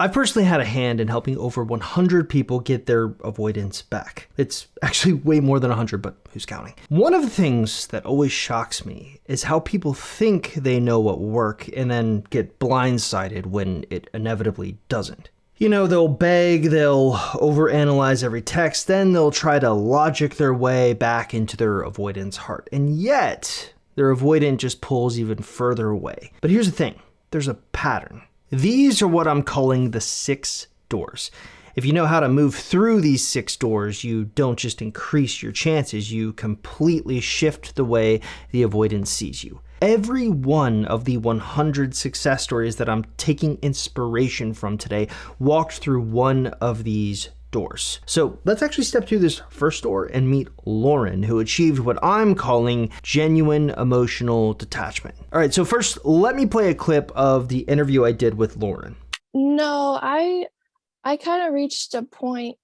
I've personally had a hand in helping over 100 people get their avoidance back. It's actually way more than 100, but who's counting? One of the things that always shocks me is how people think they know what will work and then get blindsided when it inevitably doesn't. You know, they'll beg, they'll overanalyze every text, then they'll try to logic their way back into their avoidance heart. And yet, their avoidant just pulls even further away. But here's the thing, there's a pattern. These are what I'm calling the 6 doors. If you know how to move through these 6 doors, you don't just increase your chances, you completely shift the way the avoidant sees you. Every one of the 100 success stories that I'm taking inspiration from today walked through one of these doors. So let's actually step through this first door and meet Lauren, who achieved what I'm calling genuine emotional detachment. All right, so first, let me play a clip of the interview I did with Lauren. No, I kind of reached a point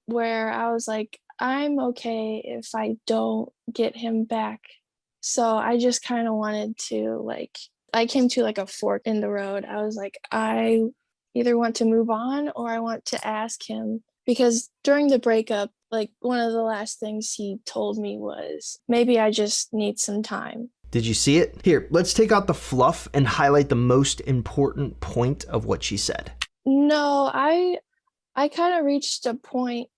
where I was like, I'm okay if I don't get him back. So I just kind of wanted to I came to a fork in the road. I was like, I either want to move on or I want to ask him. Because during the breakup, one of the last things he told me was, maybe I just need some time. Did you see it? Here, let's take out the fluff and highlight the most important point of what she said. No, I kind of reached a point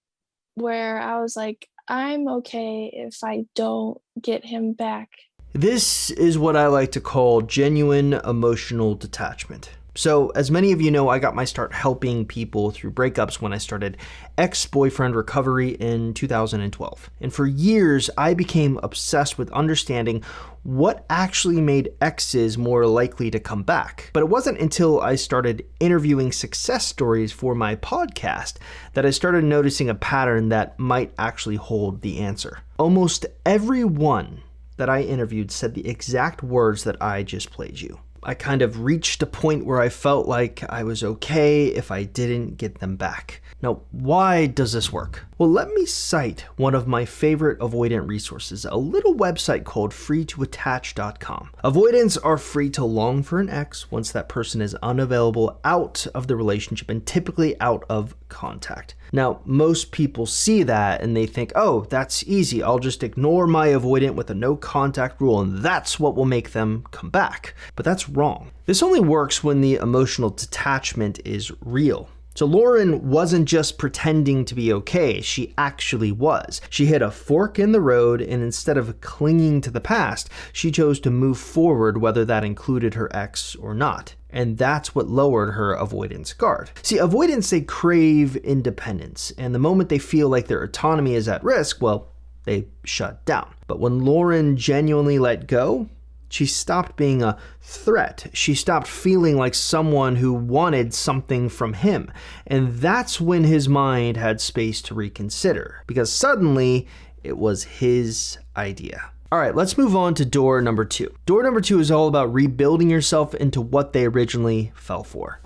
where I was like, I'm okay if I don't get him back. This is what I like to call genuine emotional detachment. So, as many of you know, I got my start helping people through breakups when I started ex-boyfriend recovery in 2012. And for years, I became obsessed with understanding what actually made exes more likely to come back. But it wasn't until I started interviewing success stories for my podcast that I started noticing a pattern that might actually hold the answer. Almost everyone that I interviewed said the exact words that I just played you. I kind of reached a point where I felt like I was okay if I didn't get them back. Now, why does this work? Well, let me cite one of my favorite avoidant resources, a little website called freetoattach.com. Avoidants are free to long for an ex once that person is unavailable out of the relationship and typically out of contact. Now, most people see that and they think, oh, that's easy. I'll just ignore my avoidant with a no contact rule and that's what will make them come back. But that's wrong. This only works when the emotional detachment is real. So Lauren wasn't just pretending to be okay, she actually was. She hit a fork in the road, and instead of clinging to the past, she chose to move forward, whether that included her ex or not. And that's what lowered her avoidance guard. See, avoidants, they crave independence, and the moment they feel like their autonomy is at risk, well, they shut down. But when Lauren genuinely let go, she stopped being a threat. She stopped feeling like someone who wanted something from him. And that's when his mind had space to reconsider, because suddenly it was his idea. All right, let's move on to door number 2. Door number 2 is all about rebuilding yourself into what they originally fell for.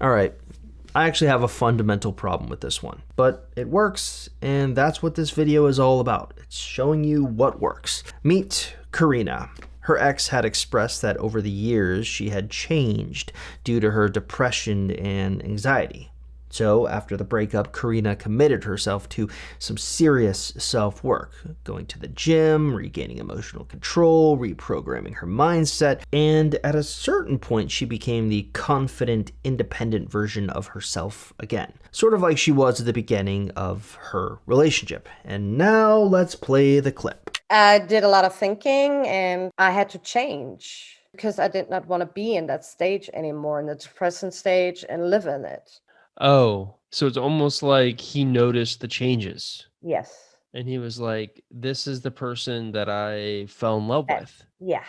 All right, I actually have a fundamental problem with this one, but it works, and that's what this video is all about. It's showing you what works. Meet Karina. Her ex had expressed that over the years she had changed due to her depression and anxiety. So after the breakup, Karina committed herself to some serious self-work, going to the gym, regaining emotional control, reprogramming her mindset, and at a certain point she became the confident, independent version of herself again, sort of like she was at the beginning of her relationship. And now let's play the clip. I did a lot of thinking and I had to change because I did not want to be in that stage anymore, in the depressing stage, and live in it. Oh, so it's almost like he noticed the changes. Yes. And he was like, this is the person that I fell in love with. Yeah.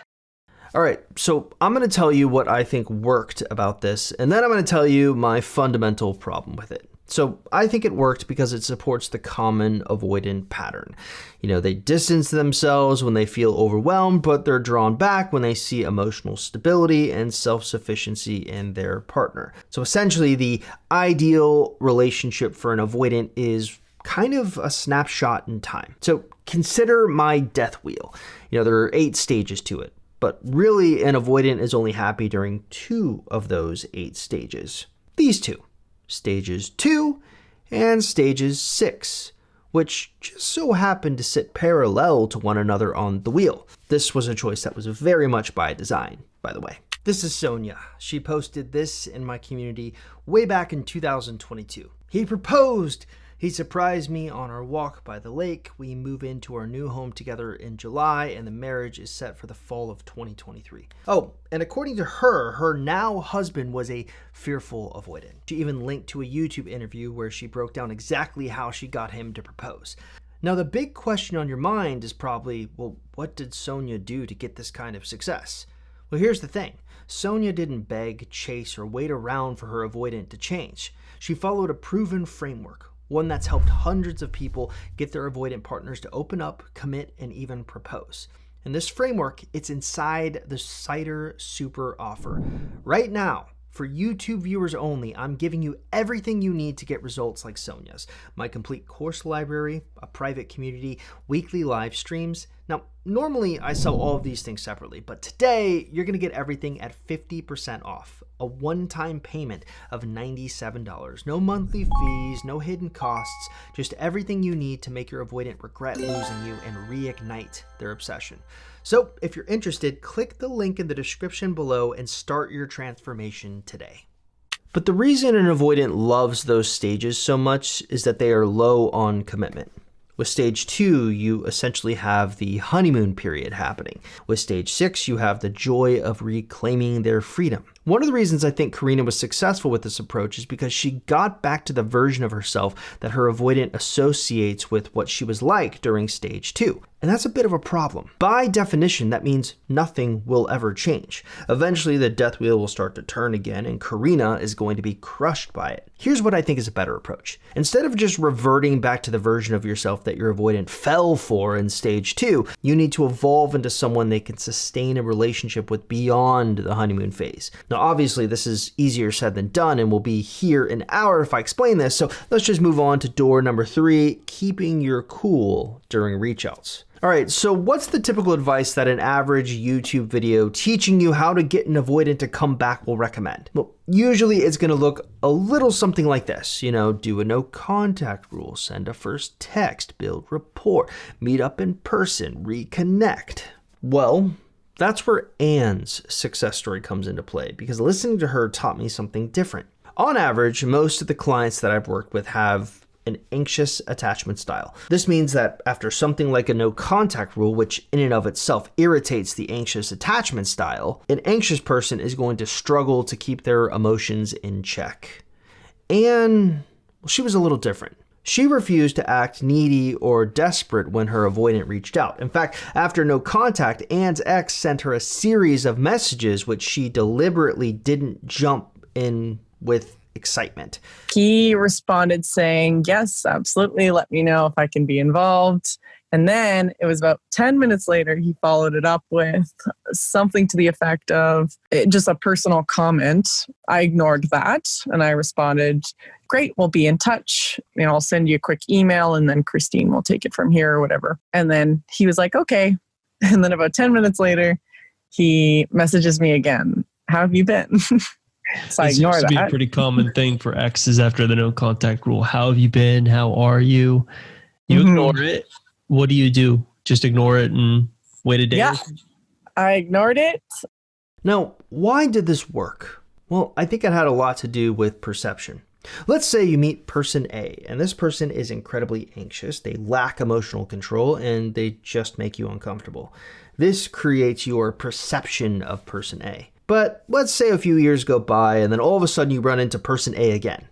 All right, so I'm going to tell you what I think worked about this, and then I'm going to tell you my fundamental problem with it. So I think it worked because it supports the common avoidant pattern. You know, they distance themselves when they feel overwhelmed, but they're drawn back when they see emotional stability and self-sufficiency in their partner. So essentially, the ideal relationship for an avoidant is kind of a snapshot in time. So consider my death wheel. You know, there are 8 stages to it. But really, an avoidant is only happy during 2 of those 8 stages. These 2, stages 2 and stages 6, which just so happened to sit parallel to one another on the wheel. This was a choice that was very much by design, by the way. This is Sonia. She posted this in my community way back in 2022. He proposed. He surprised me on our walk by the lake. We move into our new home together in July, and the marriage is set for the fall of 2023. Oh, and according to her, her now husband was a fearful avoidant. She even linked to a YouTube interview where she broke down exactly how she got him to propose. Now, the big question on your mind is probably, well, what did Sonia do to get this kind of success? Well, here's the thing. Sonia didn't beg, chase, or wait around for her avoidant to change. She followed a proven framework, one that's helped hundreds of people get their avoidant partners to open up, commit, and even propose. And this framework, it's inside the Seiter Super Offer. Right now, for YouTube viewers only, I'm giving you everything you need to get results like Sonia's. My complete course library, a private community, weekly live streams. Now, normally I sell all of these things separately, but today you're going to get everything at 50% off. A one-time payment of $97. No monthly fees, no hidden costs, just everything you need to make your avoidant regret losing you and reignite their obsession. So if you're interested, click the link in the description below and start your transformation today. But the reason an avoidant loves those stages so much is that they are low on commitment. With stage 2, you essentially have the honeymoon period happening. With stage 6, you have the joy of reclaiming their freedom. One of the reasons I think Karina was successful with this approach is because she got back to the version of herself that her avoidant associates with what she was like during stage 2. And that's a bit of a problem. By definition, that means nothing will ever change. Eventually, the death wheel will start to turn again, and Karina is going to be crushed by it. Here's what I think is a better approach. Instead of just reverting back to the version of yourself that your avoidant fell for in stage 2, you need to evolve into someone they can sustain a relationship with beyond the honeymoon phase. Now, obviously, this is easier said than done and will be here an hour if I explain this, so let's just move on to door number 3, keeping your cool during reach-outs. All right, so what's the typical advice that an average YouTube video teaching you how to get an avoidant to come back will recommend? Well, usually it's going to look a little something like this. Do a no contact rule, send a first text, build rapport, meet up in person, reconnect. Well, that's where Anne's success story comes into play, because listening to her taught me something different. On average, most of the clients that I've worked with have an anxious attachment style. This means that after something like a no contact rule, which in and of itself irritates the anxious attachment style, an anxious person is going to struggle to keep their emotions in check. Anne, she was a little different. She refused to act needy or desperate when her avoidant reached out. In fact, after no contact, Anne's ex sent her a series of messages which she deliberately didn't jump in with excitement. He responded saying, yes, absolutely. Let me know if I can be involved. And then it was about 10 minutes later, he followed it up with something to the effect of just a personal comment. I ignored that and I responded, great, we'll be in touch. I'll send you a quick email and then Christine will take it from here or whatever. And then he was like, okay. And then about 10 minutes later, he messages me again. How have you been? So I ignore that. It seems to be a pretty common thing for exes after the no contact rule. How have you been? How are you? You ignore it. What do? Just ignore it and wait a day? Yeah, I ignored it. Now, why did this work? Well, I think it had a lot to do with perception. Let's say you meet person A, and this person is incredibly anxious. They lack emotional control, and they just make you uncomfortable. This creates your perception of person A. But let's say a few years go by and then all of a sudden you run into person A again.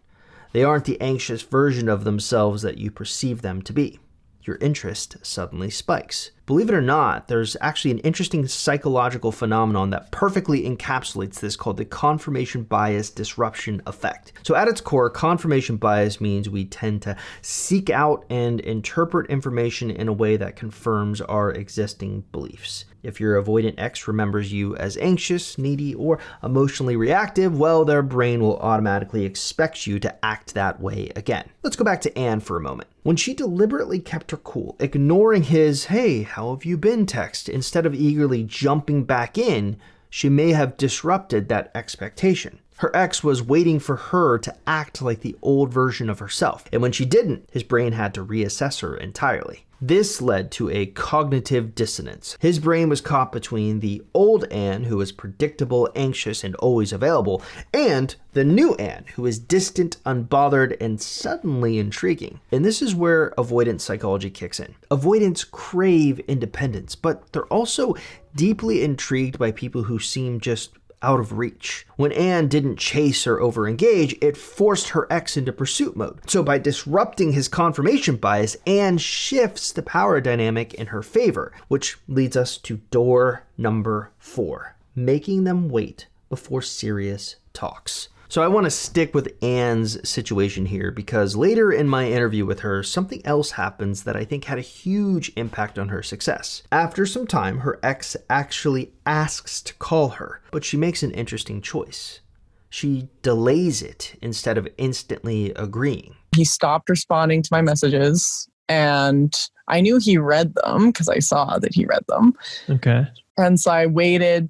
They aren't the anxious version of themselves that you perceive them to be. Your interest suddenly spikes. Believe it or not, there's actually an interesting psychological phenomenon that perfectly encapsulates this called the confirmation bias disruption effect. So at its core, confirmation bias means we tend to seek out and interpret information in a way that confirms our existing beliefs. If your avoidant ex remembers you as anxious, needy, or emotionally reactive, well, their brain will automatically expect you to act that way again. Let's go back to Anne for a moment. When she deliberately kept her cool, ignoring his, hey, "How have you been?" text, instead of eagerly jumping back in, she may have disrupted that expectation. Her ex was waiting for her to act like the old version of herself, and when she didn't, his brain had to reassess her entirely. This led to a cognitive dissonance. His brain was caught between the old Anne, who was predictable, anxious, and always available, and the new Anne, who is distant, unbothered, and suddenly intriguing. And this is where avoidant psychology kicks in. Avoidants crave independence, but they're also deeply intrigued by people who seem just out of reach. When Anne didn't chase or overengage, it forced her ex into pursuit mode. So by disrupting his confirmation bias, Anne shifts the power dynamic in her favor, which leads us to door number 4, making them wait before serious talks. So I want to stick with Anne's situation here because later in my interview with her, something else happens that I think had a huge impact on her success. After some time, her ex actually asks to call her, but she makes an interesting choice. She delays it instead of instantly agreeing. He stopped responding to my messages, and I knew he read them because I saw that he read them. Okay. And so I waited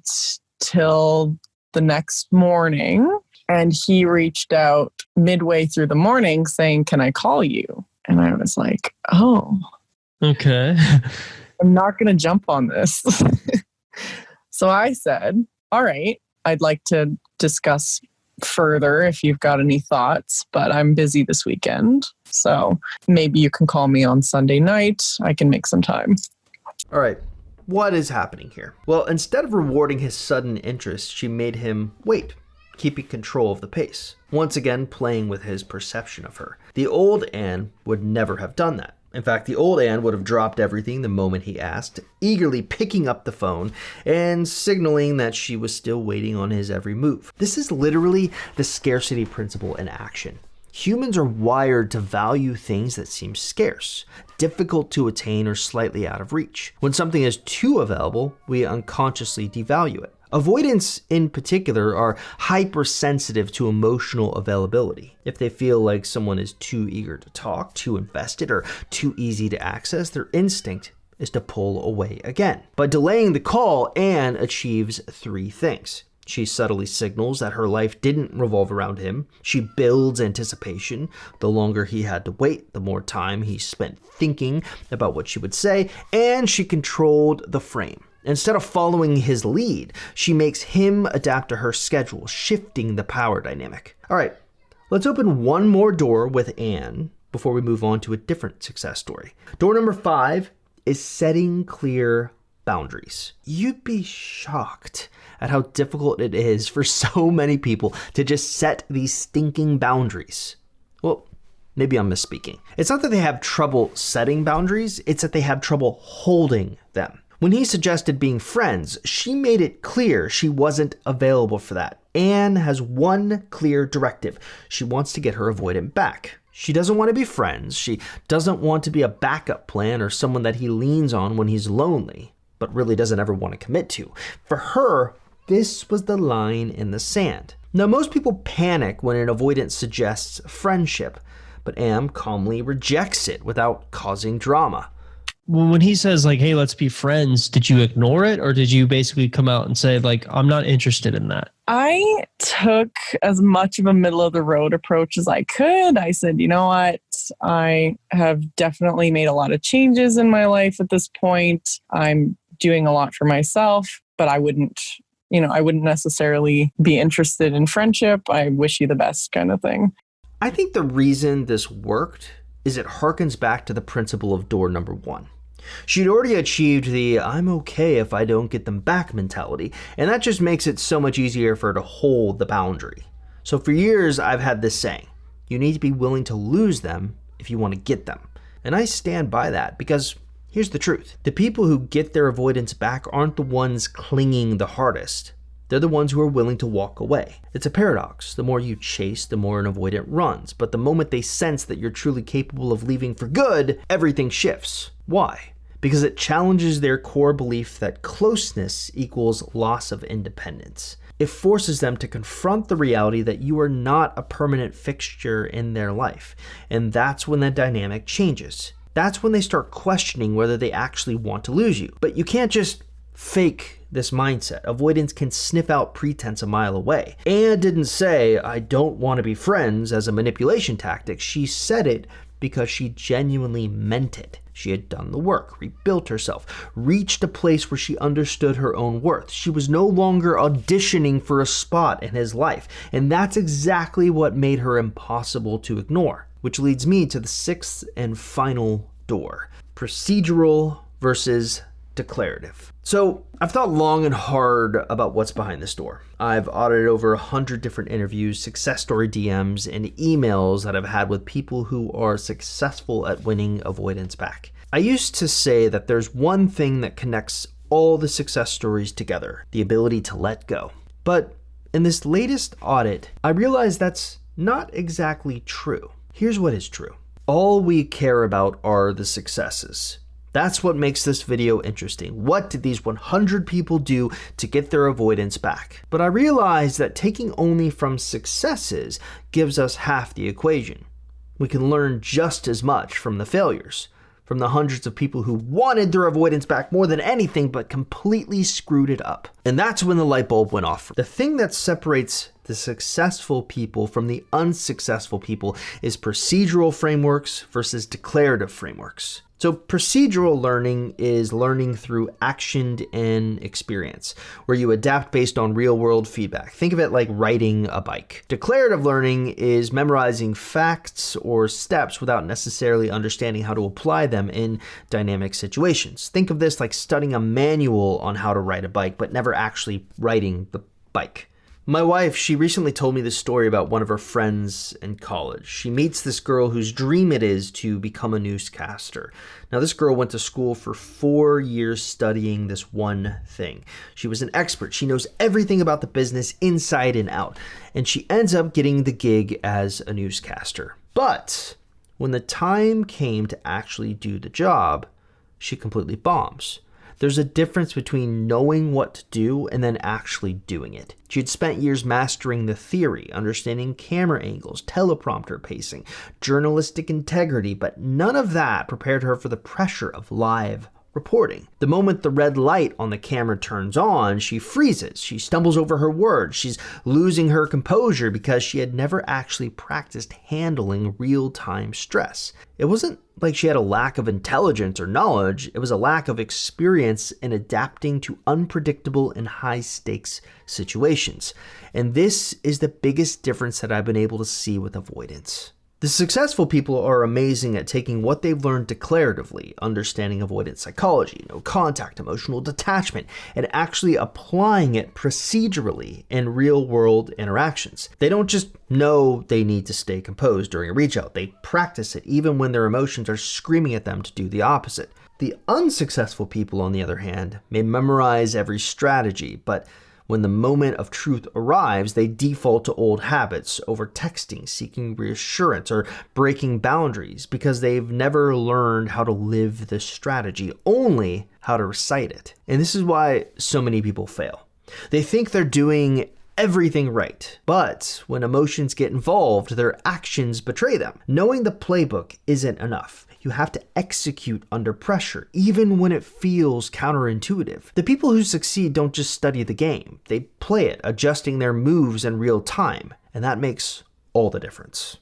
till the next morning. And he reached out midway through the morning saying, "Can I call you?" And I was like, oh, Okay. I'm not going to jump on this. So I said, all right, I'd like to discuss further if you've got any thoughts, but I'm busy this weekend. So maybe you can call me on Sunday night. I can make some time. All right, what is happening here? Well, instead of rewarding his sudden interest, she made him wait, keeping control of the pace, once again playing with his perception of her. The old Anne would never have done that. In fact, the old Anne would have dropped everything the moment he asked, eagerly picking up the phone and signaling that she was still waiting on his every move. This is literally the scarcity principle in action. Humans are wired to value things that seem scarce, difficult to attain, or slightly out of reach. When something is too available, we unconsciously devalue it. Avoidants in particular are hypersensitive to emotional availability. If they feel like someone is too eager to talk, too invested, or too easy to access, their instinct is to pull away again. By delaying the call, Anne achieves 3 things. She subtly signals that her life didn't revolve around him. She builds anticipation. The longer he had to wait, the more time he spent thinking about what she would say, and she controlled the frame. Instead of following his lead, she makes him adapt to her schedule, shifting the power dynamic. All right, let's open one more door with Anne before we move on to a different success story. Door number 5 is setting clear boundaries. You'd be shocked at how difficult it is for so many people to just set these stinking boundaries. Well, maybe I'm misspeaking. It's not that they have trouble setting boundaries, it's that they have trouble holding them. When he suggested being friends, she made it clear she wasn't available for that. Anne has one clear directive. She wants to get her avoidant back. She doesn't want to be friends. She doesn't want to be a backup plan or someone that he leans on when he's lonely, but really doesn't ever want to commit to. For her, this was the line in the sand. Now, most people panic when an avoidant suggests friendship, but Anne calmly rejects it without causing drama. When he says like, hey, let's be friends, did you ignore it? Or did you basically come out and say like, I'm not interested in that? I took as much of a middle of the road approach as I could. I said, you know what? I have definitely made a lot of changes in my life at this point. I'm doing a lot for myself, but I wouldn't necessarily be interested in friendship. I wish you the best kind of thing. I think the reason this worked is it harkens back to the principle of door number 1. She'd already achieved the I'm okay if I don't get them back mentality, and that just makes it so much easier for her to hold the boundary. So for years, I've had this saying, you need to be willing to lose them if you want to get them. And I stand by that because here's the truth. The people who get their avoidance back aren't the ones clinging the hardest. They're the ones who are willing to walk away. It's a paradox. The more you chase, the more an avoidant runs. But the moment they sense that you're truly capable of leaving for good, everything shifts. Why? Because it challenges their core belief that closeness equals loss of independence. It forces them to confront the reality that you are not a permanent fixture in their life. And that's when the dynamic changes. That's when they start questioning whether they actually want to lose you. But you can't just fake this mindset. Avoidance can sniff out pretense a mile away. Anne didn't say, "I don't want to be friends," as a manipulation tactic. She said it because she genuinely meant it. She had done the work, rebuilt herself, reached a place where she understood her own worth. She was no longer auditioning for a spot in his life, and that's exactly what made her impossible to ignore. Which leads me to the sixth and final door: procedural versus declarative. So I've thought long and hard about what's behind this door. I've audited over 100 different interviews, success story DMs, and emails that I've had with people who are successful at winning avoidance back. I used to say that there's one thing that connects all the success stories together: the ability to let go. But in this latest audit, I realized that's not exactly true. Here's what is true. All we care about are the successes. That's what makes this video interesting. What did these 100 people do to get their avoidance back? But I realized that taking only from successes gives us half the equation. We can learn just as much from the failures, from the hundreds of people who wanted their avoidance back more than anything but completely screwed it up. And that's when the light bulb went off. The thing that separates the successful people from the unsuccessful people is procedural frameworks versus declarative frameworks. So procedural learning is learning through action and experience, where you adapt based on real-world feedback. Think of it like riding a bike. Declarative learning is memorizing facts or steps without necessarily understanding how to apply them in dynamic situations. Think of this like studying a manual on how to ride a bike, but never actually riding the bike. My wife, she recently told me this story about one of her friends in college. She meets this girl whose dream it is to become a newscaster. Now, this girl went to school for 4 years studying this one thing. She was an expert. She knows everything about the business inside and out. And she ends up getting the gig as a newscaster. But when the time came to actually do the job, she completely bombs. There's a difference between knowing what to do and then actually doing it. She had spent years mastering the theory, understanding camera angles, teleprompter pacing, journalistic integrity, but none of that prepared her for the pressure of live reporting. The moment the red light on the camera turns on, she freezes. She stumbles over her words. She's losing her composure because she had never actually practiced handling real-time stress. It wasn't like she had a lack of intelligence or knowledge. It was a lack of experience in adapting to unpredictable and high-stakes situations. And this is the biggest difference that I've been able to see with avoidance. The successful people are amazing at taking what they've learned declaratively, understanding avoidance psychology, no contact, emotional detachment, and actually applying it procedurally in real-world interactions. They don't just know they need to stay composed during a reach-out. They practice it even when their emotions are screaming at them to do the opposite. The unsuccessful people, on the other hand, may memorize every strategy, but when the moment of truth arrives, they default to old habits, over texting, seeking reassurance, or breaking boundaries because they've never learned how to live the strategy, only how to recite it. And this is why so many people fail. They think they're doing everything right, but when emotions get involved, their actions betray them. Knowing the playbook isn't enough. You have to execute under pressure, even when it feels counterintuitive. The people who succeed don't just study the game. They play it, adjusting their moves in real time, and that makes all the difference.